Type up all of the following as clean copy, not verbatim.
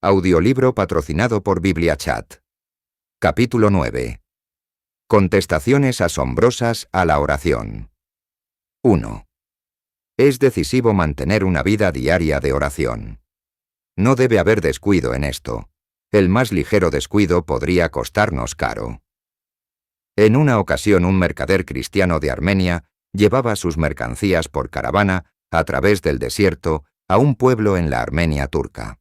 Audiolibro patrocinado por BibliaChat. Capítulo 9. Contestaciones asombrosas a la oración. 1. Es decisivo mantener una vida diaria de oración. No debe haber descuido en esto. El más ligero descuido podría costarnos caro. En una ocasión un mercader cristiano de Armenia llevaba sus mercancías por caravana a través del desierto a un pueblo en la Armenia turca.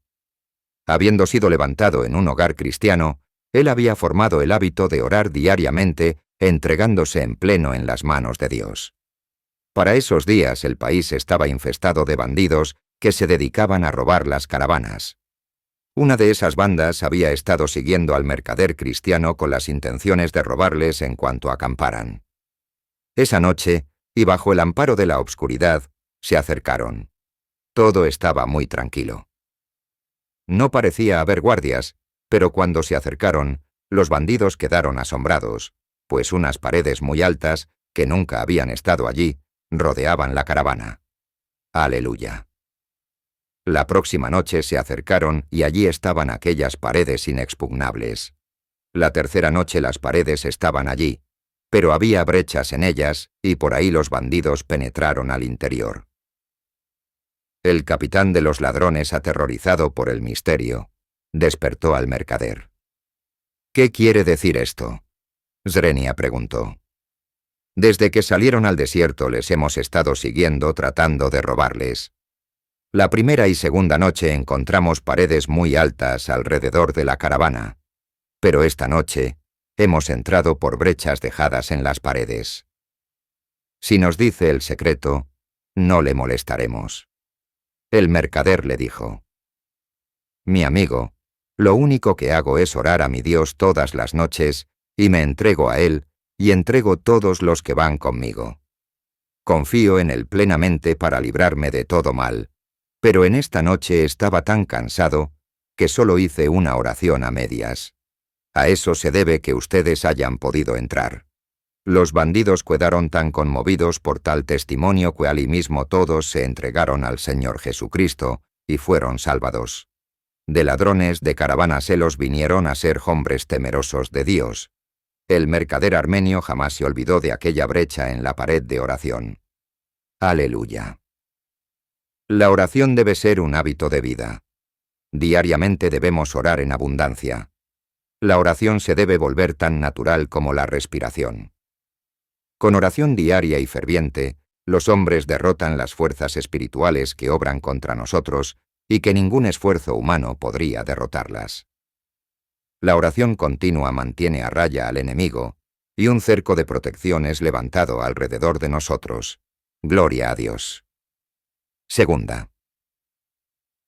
Habiendo sido levantado en un hogar cristiano, él había formado el hábito de orar diariamente, entregándose en pleno en las manos de Dios. Para esos días el país estaba infestado de bandidos que se dedicaban a robar las caravanas. Una de esas bandas había estado siguiendo al mercader cristiano con las intenciones de robarles en cuanto acamparan. Esa noche, y bajo el amparo de la obscuridad, se acercaron. Todo estaba muy tranquilo. No parecía haber guardias, pero cuando se acercaron, los bandidos quedaron asombrados, pues unas paredes muy altas, que nunca habían estado allí, rodeaban la caravana. ¡Aleluya! La próxima noche se acercaron y allí estaban aquellas paredes inexpugnables. La tercera noche las paredes estaban allí, pero había brechas en ellas y por ahí los bandidos penetraron al interior. El capitán de los ladrones, aterrorizado por el misterio, despertó al mercader. «¿Qué quiere decir esto?», Zrenia preguntó. «Desde que salieron al desierto les hemos estado siguiendo tratando de robarles. La primera y segunda noche encontramos paredes muy altas alrededor de la caravana, pero esta noche hemos entrado por brechas dejadas en las paredes. Si nos dice el secreto, no le molestaremos». El mercader le dijo: «Mi amigo, lo único que hago es orar a mi Dios todas las noches, y me entrego a Él, y entrego todos los que van conmigo. Confío en Él plenamente para librarme de todo mal, pero en esta noche estaba tan cansado que solo hice una oración a medias. A eso se debe que ustedes hayan podido entrar». Los bandidos quedaron tan conmovidos por tal testimonio que allí mismo todos se entregaron al Señor Jesucristo y fueron salvados. De ladrones de caravanas helos vinieron a ser hombres temerosos de Dios. El mercader armenio jamás se olvidó de aquella brecha en la pared de oración. ¡Aleluya! La oración debe ser un hábito de vida. Diariamente debemos orar en abundancia. La oración se debe volver tan natural como la respiración. Con oración diaria y ferviente, los hombres derrotan las fuerzas espirituales que obran contra nosotros y que ningún esfuerzo humano podría derrotarlas. La oración continua mantiene a raya al enemigo y un cerco de protección es levantado alrededor de nosotros. Gloria a Dios. Segunda.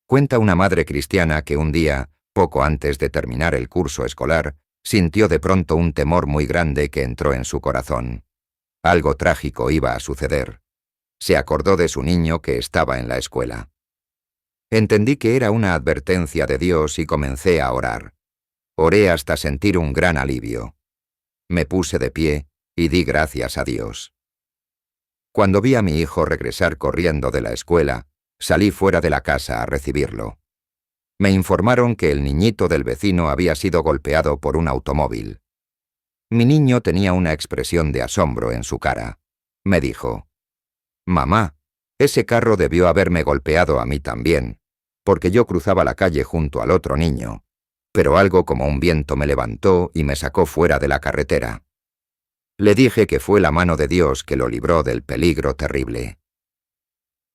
Cuenta una madre cristiana que un día, poco antes de terminar el curso escolar, sintió de pronto un temor muy grande que entró en su corazón. Algo trágico iba a suceder. Se acordó de su niño que estaba en la escuela. Entendí que era una advertencia de Dios y comencé a orar. Oré hasta sentir un gran alivio. Me puse de pie y di gracias a Dios. Cuando vi a mi hijo regresar corriendo de la escuela, salí fuera de la casa a recibirlo. Me informaron que el niñito del vecino había sido golpeado por un automóvil. Mi niño tenía una expresión de asombro en su cara. Me dijo: «Mamá, ese carro debió haberme golpeado a mí también, porque yo cruzaba la calle junto al otro niño, pero algo como un viento me levantó y me sacó fuera de la carretera». Le dije que fue la mano de Dios que lo libró del peligro terrible.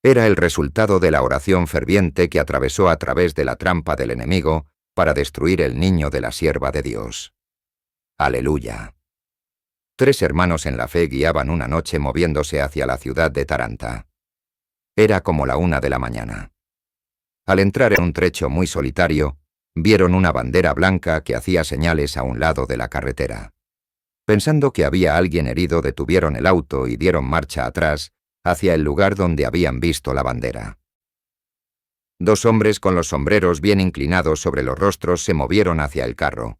Era el resultado de la oración ferviente que atravesó a través de la trampa del enemigo para destruir el niño de la sierva de Dios. ¡Aleluya! 3 hermanos en la fe guiaban una noche moviéndose hacia la ciudad de Taranta. Era como la 1 de la mañana. Al entrar en un trecho muy solitario, vieron una bandera blanca que hacía señales a un lado de la carretera. Pensando que había alguien herido, detuvieron el auto y dieron marcha atrás hacia el lugar donde habían visto la bandera. 2 hombres con los sombreros bien inclinados sobre los rostros se movieron hacia el carro.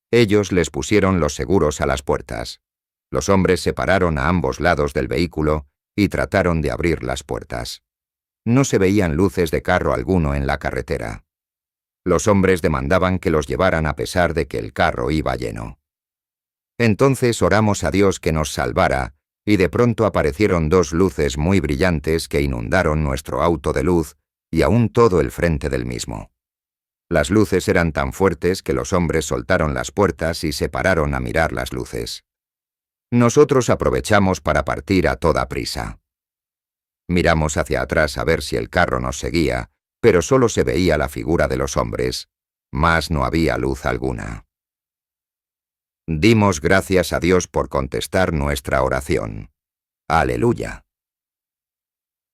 Ellos les pusieron los seguros a las puertas. Los hombres se pararon a ambos lados del vehículo y trataron de abrir las puertas. No se veían luces de carro alguno en la carretera. Los hombres demandaban que los llevaran a pesar de que el carro iba lleno. Entonces oramos a Dios que nos salvara, y de pronto aparecieron dos luces muy brillantes que inundaron nuestro auto de luz y aún todo el frente del mismo. Las luces eran tan fuertes que los hombres soltaron las puertas y se pararon a mirar las luces. Nosotros aprovechamos para partir a toda prisa. Miramos hacia atrás a ver si el carro nos seguía, pero solo se veía la figura de los hombres, mas no había luz alguna. Dimos gracias a Dios por contestar nuestra oración. Aleluya.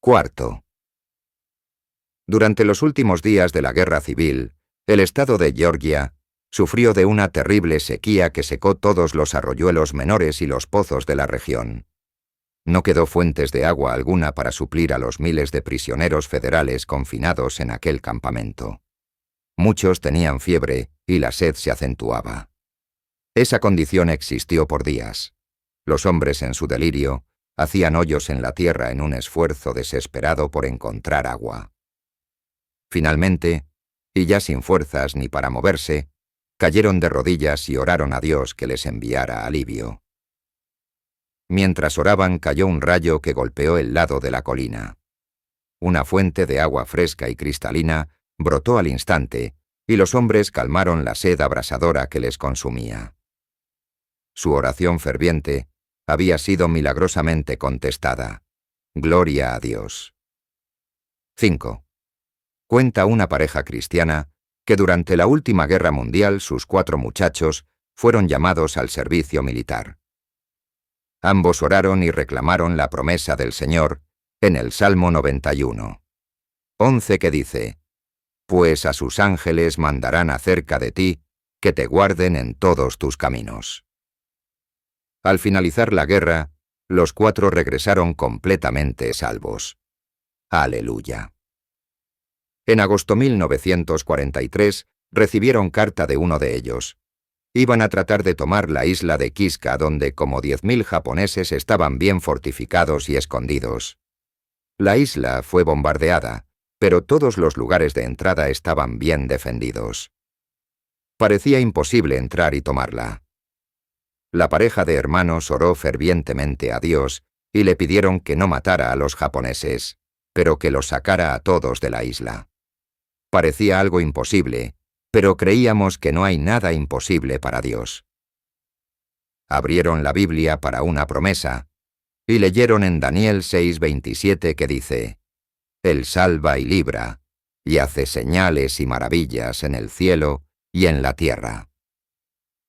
Cuarto. Durante los últimos días de la guerra civil, el estado de Georgia sufrió de una terrible sequía que secó todos los arroyuelos menores y los pozos de la región. No quedó fuentes de agua alguna para suplir a los miles de prisioneros federales confinados en aquel campamento. Muchos tenían fiebre y la sed se acentuaba. Esa condición existió por días. Los hombres en su delirio hacían hoyos en la tierra en un esfuerzo desesperado por encontrar agua. Finalmente, y ya sin fuerzas ni para moverse, cayeron de rodillas y oraron a Dios que les enviara alivio. Mientras oraban cayó un rayo que golpeó el lado de la colina. Una fuente de agua fresca y cristalina brotó al instante, y los hombres calmaron la sed abrasadora que les consumía. Su oración ferviente había sido milagrosamente contestada. Gloria a Dios. 5. Cuenta una pareja cristiana que durante la última guerra mundial sus 4 muchachos fueron llamados al servicio militar. Ambos oraron y reclamaron la promesa del Señor en el Salmo 91:11 que dice: «Pues a sus ángeles mandarán acerca de ti, que te guarden en todos tus caminos». Al finalizar la guerra, los 4 regresaron completamente salvos. Aleluya. En agosto 1943 recibieron carta de uno de ellos. Iban a tratar de tomar la isla de Kiska, donde como 10.000 japoneses estaban bien fortificados y escondidos. La isla fue bombardeada, pero todos los lugares de entrada estaban bien defendidos. Parecía imposible entrar y tomarla. La pareja de hermanos oró fervientemente a Dios y le pidieron que no matara a los japoneses, pero que los sacara a todos de la isla. Parecía algo imposible, pero creíamos que no hay nada imposible para Dios. Abrieron la Biblia para una promesa y leyeron en Daniel 6:27 que dice: «Él salva y libra, y hace señales y maravillas en el cielo y en la tierra».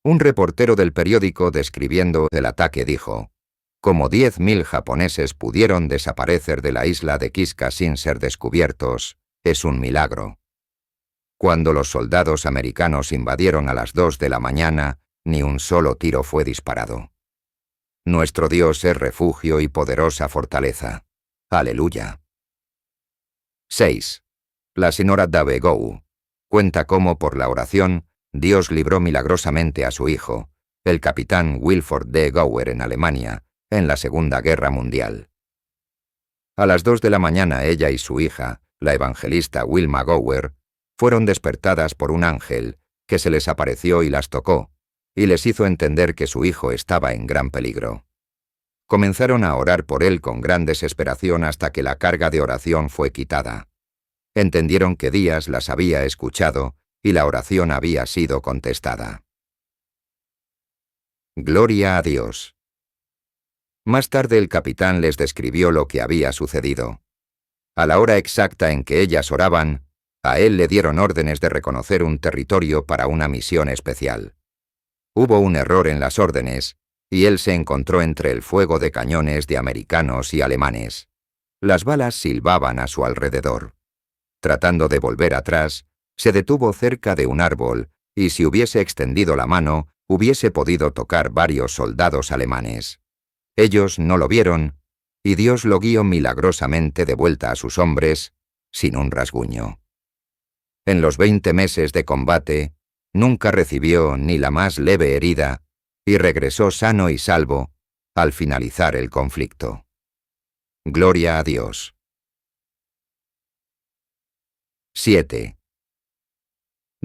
Un reportero del periódico describiendo el ataque dijo: «Como 10.000 japoneses pudieron desaparecer de la isla de Kiska sin ser descubiertos, es un milagro». Cuando los soldados americanos invadieron a las 2 de la mañana, ni un solo tiro fue disparado. Nuestro Dios es refugio y poderosa fortaleza. Aleluya. 6. La señora Davegou cuenta cómo por la oración Dios libró milagrosamente a su hijo, el capitán Wilford D. Gower en Alemania, en la Segunda Guerra Mundial. A las 2 de la mañana ella y su hija, la evangelista Wilma Gower, fueron despertadas por un ángel que se les apareció y las tocó, y les hizo entender que su hijo estaba en gran peligro. Comenzaron a orar por él con gran desesperación hasta que la carga de oración fue quitada. Entendieron que Dios las había escuchado y la oración había sido contestada. Gloria a Dios. Más tarde el capitán les describió lo que había sucedido. A la hora exacta en que ellas oraban, a él le dieron órdenes de reconocer un territorio para una misión especial. Hubo un error en las órdenes, y él se encontró entre el fuego de cañones de americanos y alemanes. Las balas silbaban a su alrededor. Tratando de volver atrás, se detuvo cerca de un árbol, y si hubiese extendido la mano, hubiese podido tocar varios soldados alemanes. Ellos no lo vieron, y Dios lo guió milagrosamente de vuelta a sus hombres, sin un rasguño. En los 20 meses de combate, nunca recibió ni la más leve herida y regresó sano y salvo al finalizar el conflicto. Gloria a Dios. 7.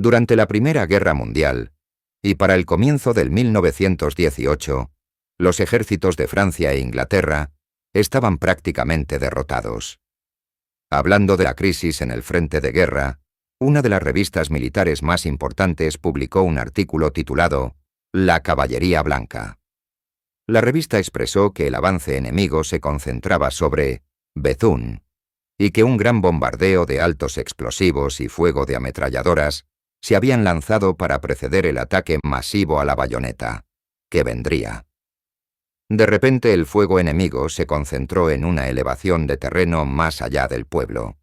Durante la Primera Guerra Mundial, y para el comienzo del 1918, los ejércitos de Francia e Inglaterra estaban prácticamente derrotados. Hablando de la crisis en el frente de guerra, una de las revistas militares más importantes publicó un artículo titulado «La caballería blanca». La revista expresó que el avance enemigo se concentraba sobre Bethune y que un gran bombardeo de altos explosivos y fuego de ametralladoras se habían lanzado para preceder el ataque masivo a la bayoneta, que vendría. De repente el fuego enemigo se concentró en una elevación de terreno más allá del pueblo.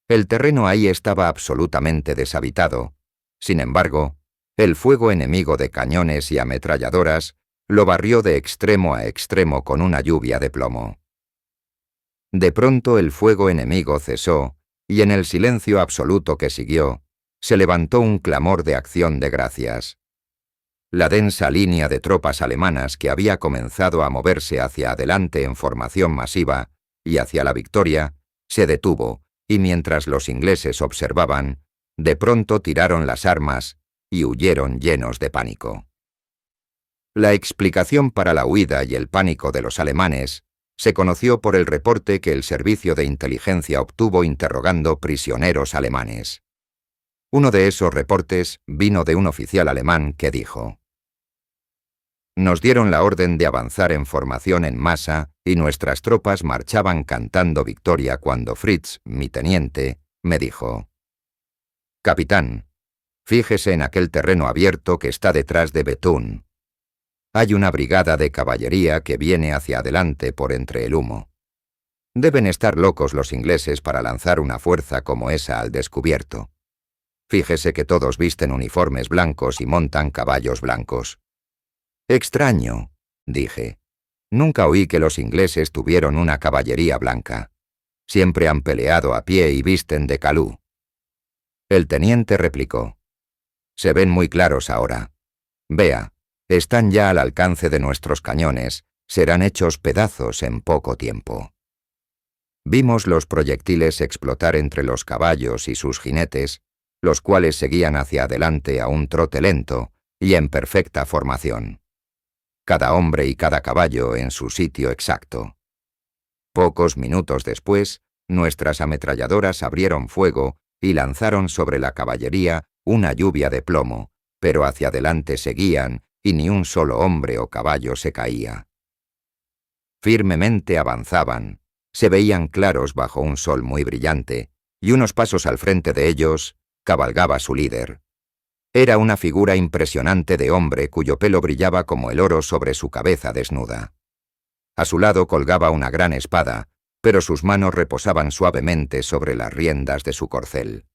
El terreno ahí estaba absolutamente deshabitado. Sin embargo, el fuego enemigo de cañones y ametralladoras lo barrió de extremo a extremo con una lluvia de plomo. De pronto el fuego enemigo cesó, y en el silencio absoluto que siguió, se levantó un clamor de acción de gracias. La densa línea de tropas alemanas que había comenzado a moverse hacia adelante en formación masiva y hacia la victoria, se detuvo, y mientras los ingleses observaban, de pronto tiraron las armas y huyeron llenos de pánico. La explicación para la huida y el pánico de los alemanes se conoció por el reporte que el servicio de inteligencia obtuvo interrogando prisioneros alemanes. Uno de esos reportes vino de un oficial alemán que dijo: «Nos dieron la orden de avanzar en formación en masa y nuestras tropas marchaban cantando victoria cuando Fritz, mi teniente, me dijo: «Capitán, fíjese en aquel terreno abierto que está detrás de Bethune. Hay una brigada de caballería que viene hacia adelante por entre el humo. Deben estar locos los ingleses para lanzar una fuerza como esa al descubierto. Fíjese que todos visten uniformes blancos y montan caballos blancos». «Extraño», dije. «Nunca oí que los ingleses tuvieron una caballería blanca. Siempre han peleado a pie y visten de calú». El teniente replicó: «Se ven muy claros ahora. Vea, están ya al alcance de nuestros cañones, serán hechos pedazos en poco tiempo». Vimos los proyectiles explotar entre los caballos y sus jinetes, los cuales seguían hacia adelante a un trote lento y en perfecta formación. Cada hombre y cada caballo en su sitio exacto. Pocos minutos después, nuestras ametralladoras abrieron fuego y lanzaron sobre la caballería una lluvia de plomo, pero hacia adelante seguían y ni un solo hombre o caballo se caía. Firmemente avanzaban, se veían claros bajo un sol muy brillante, y unos pasos al frente de ellos cabalgaba su líder. Era una figura impresionante de hombre cuyo pelo brillaba como el oro sobre su cabeza desnuda. A su lado colgaba una gran espada, pero sus manos reposaban suavemente sobre las riendas de su corcel.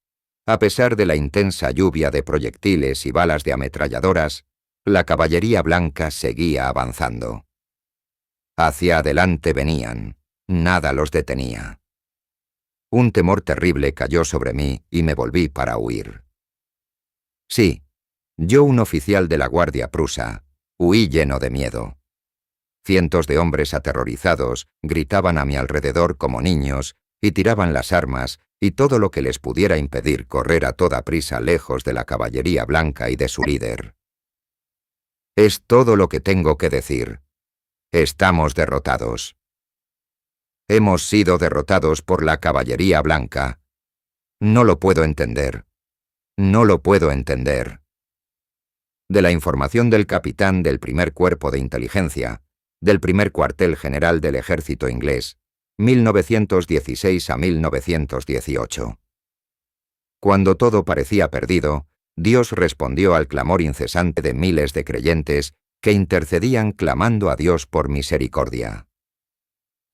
A pesar de la intensa lluvia de proyectiles y balas de ametralladoras, la caballería blanca seguía avanzando. Hacia adelante venían, nada los detenía. Un temor terrible cayó sobre mí y me volví para huir. Sí, yo, un oficial de la Guardia Prusa, huí lleno de miedo. Cientos de hombres aterrorizados gritaban a mi alrededor como niños y tiraban las armas y todo lo que les pudiera impedir correr a toda prisa lejos de la caballería blanca y de su líder. Es todo lo que tengo que decir. Estamos derrotados. Hemos sido derrotados por la caballería blanca. No lo puedo entender. No lo puedo entender. De la información del capitán del primer cuerpo de inteligencia, del primer cuartel general del ejército inglés, 1916 a 1918. Cuando todo parecía perdido, Dios respondió al clamor incesante de miles de creyentes que intercedían clamando a Dios por misericordia.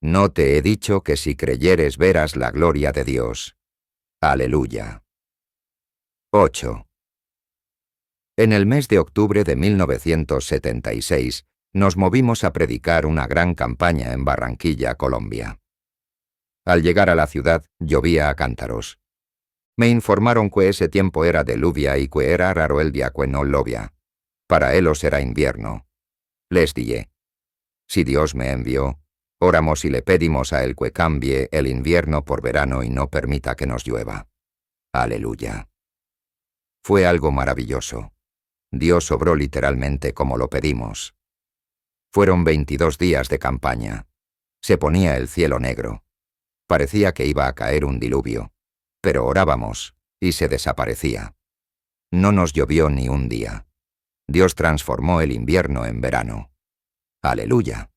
«No te he dicho que si creyeres verás la gloria de Dios». Aleluya. 8. En el mes de octubre de 1976, nos movimos a predicar una gran campaña en Barranquilla, Colombia. Al llegar a la ciudad, llovía a cántaros. Me informaron que ese tiempo era de lluvia y que era raro el día que no llovía. Para ellos era invierno. Les dije: si Dios me envió, oramos y le pedimos a Él que cambie el invierno por verano y no permita que nos llueva. Aleluya. Fue algo maravilloso. Dios obró literalmente como lo pedimos. Fueron 22 días de campaña. Se ponía el cielo negro. Parecía que iba a caer un diluvio. Pero orábamos, y se desaparecía. No nos llovió ni un día. Dios transformó el invierno en verano. ¡Aleluya!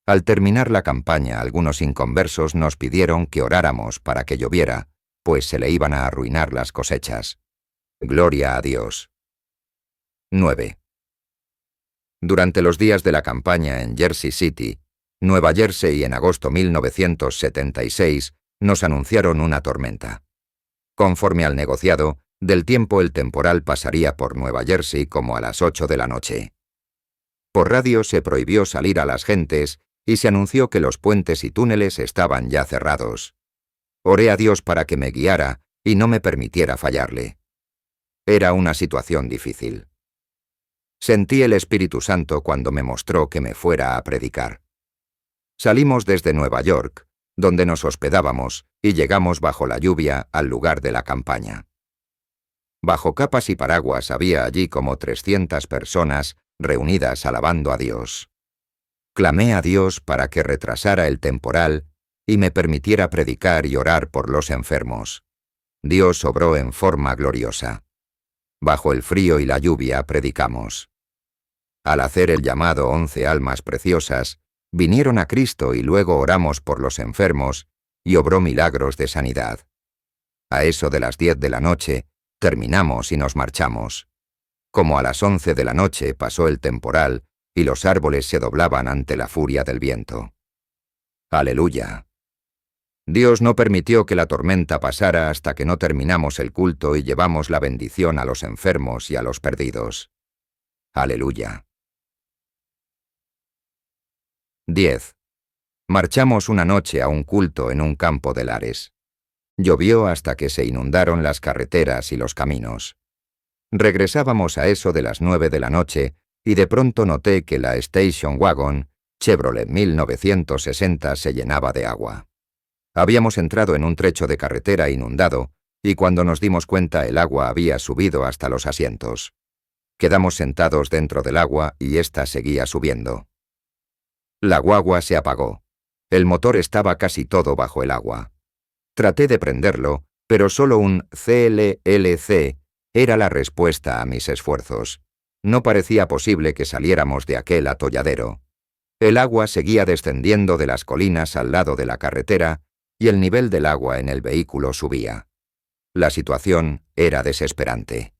Al terminar la campaña, algunos inconversos nos pidieron que oráramos para que lloviera, pues se le iban a arruinar las cosechas. Gloria a Dios. 9. Durante los días de la campaña en Jersey City, Nueva Jersey, en agosto 1976, nos anunciaron una tormenta. Conforme al negociado, del tiempo el temporal pasaría por Nueva Jersey como a las 8 de la noche. Por radio se prohibió salir a las gentes y se anunció que los puentes y túneles estaban ya cerrados. Oré a Dios para que me guiara y no me permitiera fallarle. Era una situación difícil. Sentí el Espíritu Santo cuando me mostró que me fuera a predicar. Salimos desde Nueva York, donde nos hospedábamos, y llegamos bajo la lluvia al lugar de la campaña. Bajo capas y paraguas había allí como 300 personas reunidas alabando a Dios. Clamé a Dios para que retrasara el temporal y me permitiera predicar y orar por los enfermos. Dios obró en forma gloriosa. Bajo el frío y la lluvia predicamos. Al hacer el llamado 11 almas preciosas, vinieron a Cristo y luego oramos por los enfermos y obró milagros de sanidad. A eso de las 10 de la noche, terminamos y nos marchamos. Como a las 11 de la noche pasó el temporal y los árboles se doblaban ante la furia del viento. ¡Aleluya! Dios no permitió que la tormenta pasara hasta que no terminamos el culto y llevamos la bendición a los enfermos y a los perdidos. ¡Aleluya! 10. Marchamos una noche a un culto en un campo de Lares. Llovió hasta que se inundaron las carreteras y los caminos. Regresábamos a eso de las 9 de la noche y de pronto noté que la Station Wagon Chevrolet 1960 se llenaba de agua. Habíamos entrado en un trecho de carretera inundado y cuando nos dimos cuenta el agua había subido hasta los asientos. Quedamos sentados dentro del agua y ésta seguía subiendo. La guagua se apagó. El motor estaba casi todo bajo el agua. Traté de prenderlo, pero solo un CLLC era la respuesta a mis esfuerzos. No parecía posible que saliéramos de aquel atolladero. El agua seguía descendiendo de las colinas al lado de la carretera y el nivel del agua en el vehículo subía. La situación era desesperante.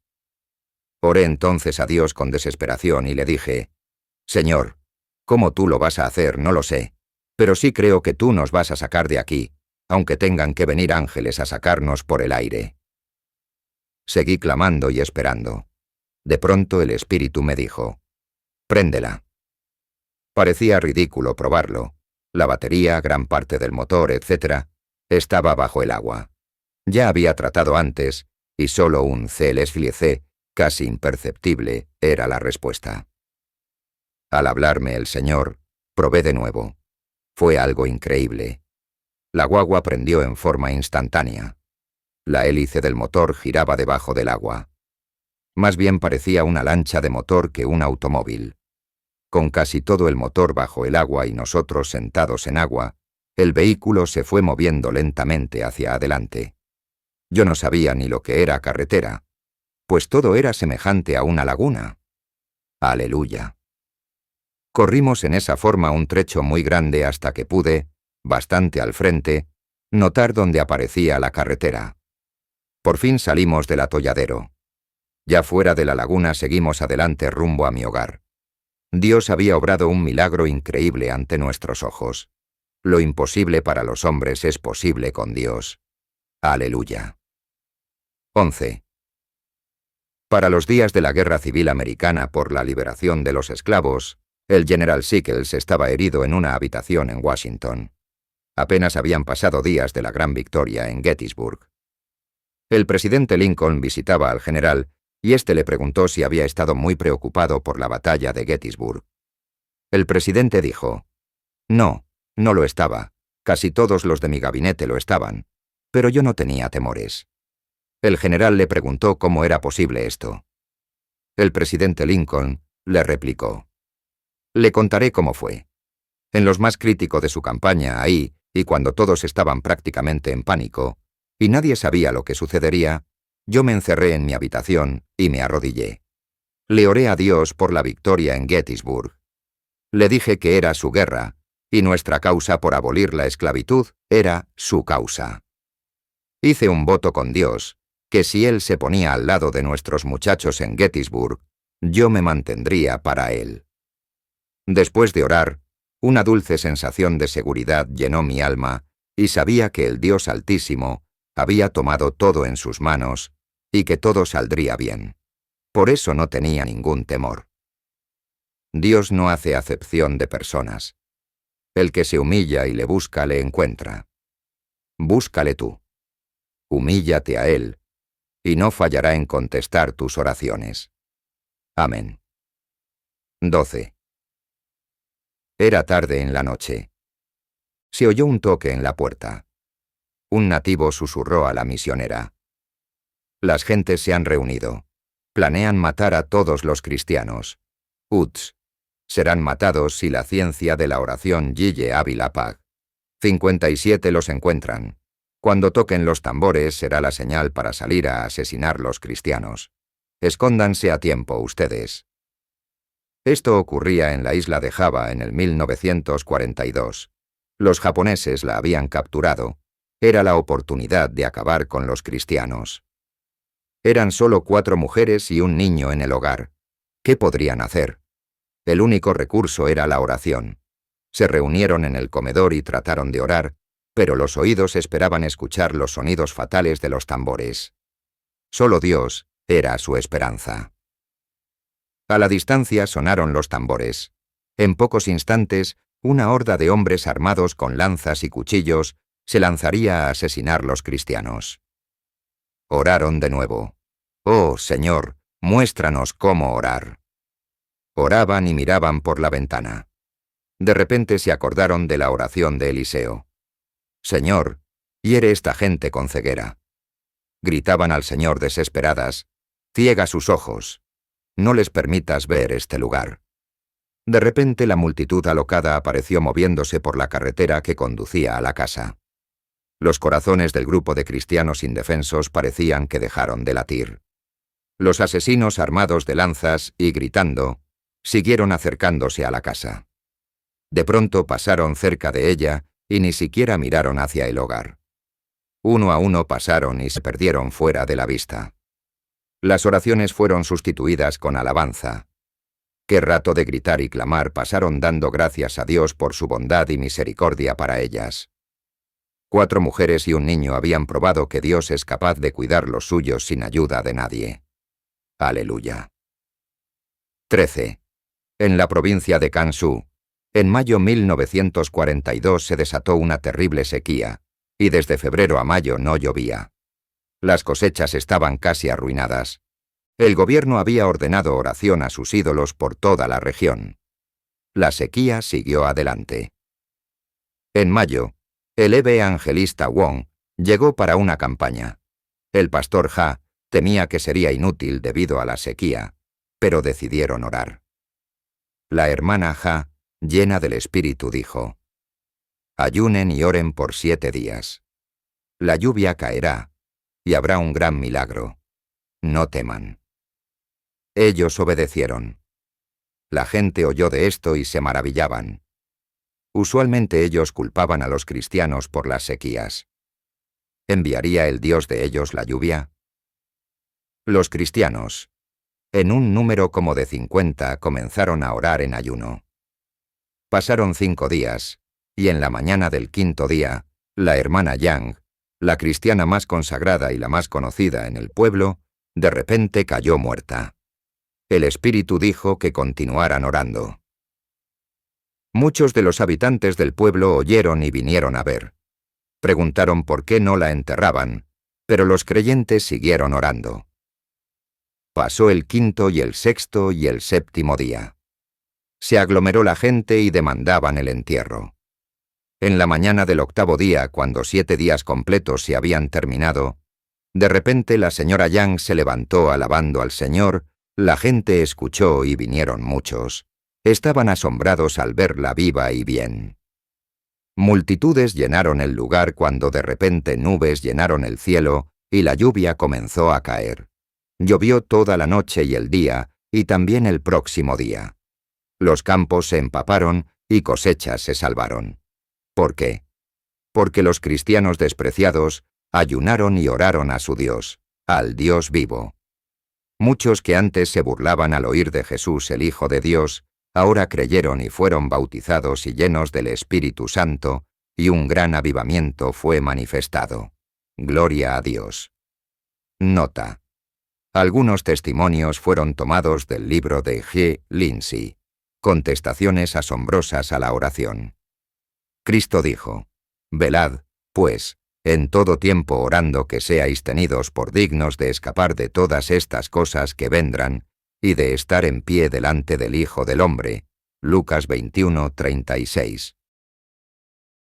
Oré entonces a Dios con desesperación y le dije: «Señor, ¿cómo tú lo vas a hacer? No lo sé, pero sí creo que tú nos vas a sacar de aquí, aunque tengan que venir ángeles a sacarnos por el aire». Seguí clamando y esperando. De pronto el Espíritu me dijo: «Préndela». Parecía ridículo probarlo. La batería, gran parte del motor, etc., estaba bajo el agua. Ya había tratado antes, y solo un CLSC, casi imperceptible, era la respuesta. Al hablarme el Señor, probé de nuevo. Fue algo increíble. La guagua prendió en forma instantánea. La hélice del motor giraba debajo del agua. Más bien parecía una lancha de motor que un automóvil. Con casi todo el motor bajo el agua y nosotros sentados en agua, el vehículo se fue moviendo lentamente hacia adelante. Yo no sabía ni lo que era carretera, pues todo era semejante a una laguna. ¡Aleluya! Corrimos en esa forma un trecho muy grande hasta que pude, bastante al frente, notar dónde aparecía la carretera. Por fin salimos del atolladero. Ya fuera de la laguna seguimos adelante rumbo a mi hogar. Dios había obrado un milagro increíble ante nuestros ojos. Lo imposible para los hombres es posible con Dios. ¡Aleluya! 11. Para los días de la Guerra Civil Americana por la liberación de los esclavos, el general Sickles estaba herido en una habitación en Washington. Apenas habían pasado días de la gran victoria en Gettysburg. El presidente Lincoln visitaba al general y éste le preguntó si había estado muy preocupado por la batalla de Gettysburg. El presidente dijo: «No, no lo estaba. Casi todos los de mi gabinete lo estaban. Pero yo no tenía temores». El general le preguntó cómo era posible esto. El presidente Lincoln le replicó: «Le contaré cómo fue. En lo más crítico de su campaña, ahí, y cuando todos estaban prácticamente en pánico, y nadie sabía lo que sucedería, yo me encerré en mi habitación y me arrodillé. Le oré a Dios por la victoria en Gettysburg. Le dije que era su guerra, y nuestra causa por abolir la esclavitud era su causa. Hice un voto con Dios, que si él se ponía al lado de nuestros muchachos en Gettysburg, yo me mantendría para él». Después de orar, una dulce sensación de seguridad llenó mi alma, y sabía que el Dios Altísimo había tomado todo en sus manos, y que todo saldría bien. Por eso no tenía ningún temor. Dios no hace acepción de personas. El que se humilla y le busca le encuentra. Búscale tú. Humíllate a Él, y no fallará en contestar tus oraciones. Amén. 12. Era tarde en la noche. Se oyó un toque en la puerta. Un nativo susurró a la misionera: «Las gentes se han reunido. Planean matar a todos los cristianos. Uts. Serán matados si la ciencia de la oración Yille Ávila Pag. 57 los encuentran. Cuando toquen los tambores será la señal para salir a asesinar los cristianos. Escóndanse a tiempo ustedes». Esto ocurría en la isla de Java en el 1942. Los japoneses la habían capturado. Era la oportunidad de acabar con los cristianos. Eran solo 4 mujeres y un niño en el hogar. ¿Qué podrían hacer? El único recurso era la oración. Se reunieron en el comedor y trataron de orar, pero los oídos esperaban escuchar los sonidos fatales de los tambores. Solo Dios era su esperanza. A la distancia sonaron los tambores. En pocos instantes, una horda de hombres armados con lanzas y cuchillos se lanzaría a asesinar los cristianos. Oraron de nuevo. «Oh, Señor, muéstranos cómo orar». Oraban y miraban por la ventana. De repente se acordaron de la oración de Eliseo. «Señor, hiere esta gente con ceguera». Gritaban al Señor desesperadas: «Ciega sus ojos. No les permitas ver este lugar». De repente la multitud alocada apareció moviéndose por la carretera que conducía a la casa. Los corazones del grupo de cristianos indefensos parecían que dejaron de latir. Los asesinos armados de lanzas y gritando, siguieron acercándose a la casa. De pronto pasaron cerca de ella y ni siquiera miraron hacia el hogar. Uno a uno pasaron y se perdieron fuera de la vista. Las oraciones fueron sustituidas con alabanza. Qué rato de gritar y clamar pasaron dando gracias a Dios por su bondad y misericordia para ellas. 4 mujeres y un niño habían probado que Dios es capaz de cuidar los suyos sin ayuda de nadie. Aleluya. 13. En la provincia de Gansu, en mayo 1942 se desató una terrible sequía, y desde febrero a mayo no llovía. Las cosechas estaban casi arruinadas. El gobierno había ordenado oración a sus ídolos por toda la región. La sequía siguió adelante. En mayo, el evangelista Wong llegó para una campaña. El pastor Ha temía que sería inútil debido a la sequía, pero decidieron orar. La hermana Ha, llena del Espíritu, dijo: «Ayunen y oren por 7 días. La lluvia caerá, y habrá un gran milagro. No teman». Ellos obedecieron. La gente oyó de esto y se maravillaban. Usualmente ellos culpaban a los cristianos por las sequías. ¿Enviaría el Dios de ellos la lluvia? Los cristianos, en un número como de 50, comenzaron a orar en ayuno. Pasaron 5 días, y en la mañana del 5.º día, la hermana Yang, la cristiana más consagrada y la más conocida en el pueblo, de repente cayó muerta. El Espíritu dijo que continuaran orando. Muchos de los habitantes del pueblo oyeron y vinieron a ver. Preguntaron por qué no la enterraban, pero los creyentes siguieron orando. Pasó el 5.º y el 6.º y el 7.º día. Se aglomeró la gente y demandaban el entierro. En la mañana del 8.º día, cuando 7 días completos se habían terminado, De repente la señora Yang se levantó alabando al Señor, la gente escuchó y vinieron muchos. Estaban asombrados al verla viva y bien. Multitudes llenaron el lugar cuando de repente nubes llenaron el cielo y la lluvia comenzó a caer. Llovió toda la noche y el día, y también el próximo día. Los campos se empaparon y cosechas se salvaron. ¿Por qué? Porque los cristianos despreciados ayunaron y oraron a su Dios, al Dios vivo. Muchos que antes se burlaban al oír de Jesús el Hijo de Dios, ahora creyeron y fueron bautizados y llenos del Espíritu Santo, y un gran avivamiento fue manifestado. Gloria a Dios. Nota. Algunos testimonios fueron tomados del libro de G. Lindsay. Contestaciones asombrosas a la oración. Cristo dijo: Velad, pues, en todo tiempo orando que seáis tenidos por dignos de escapar de todas estas cosas que vendrán, y de estar en pie delante del Hijo del Hombre. Lucas 21:36.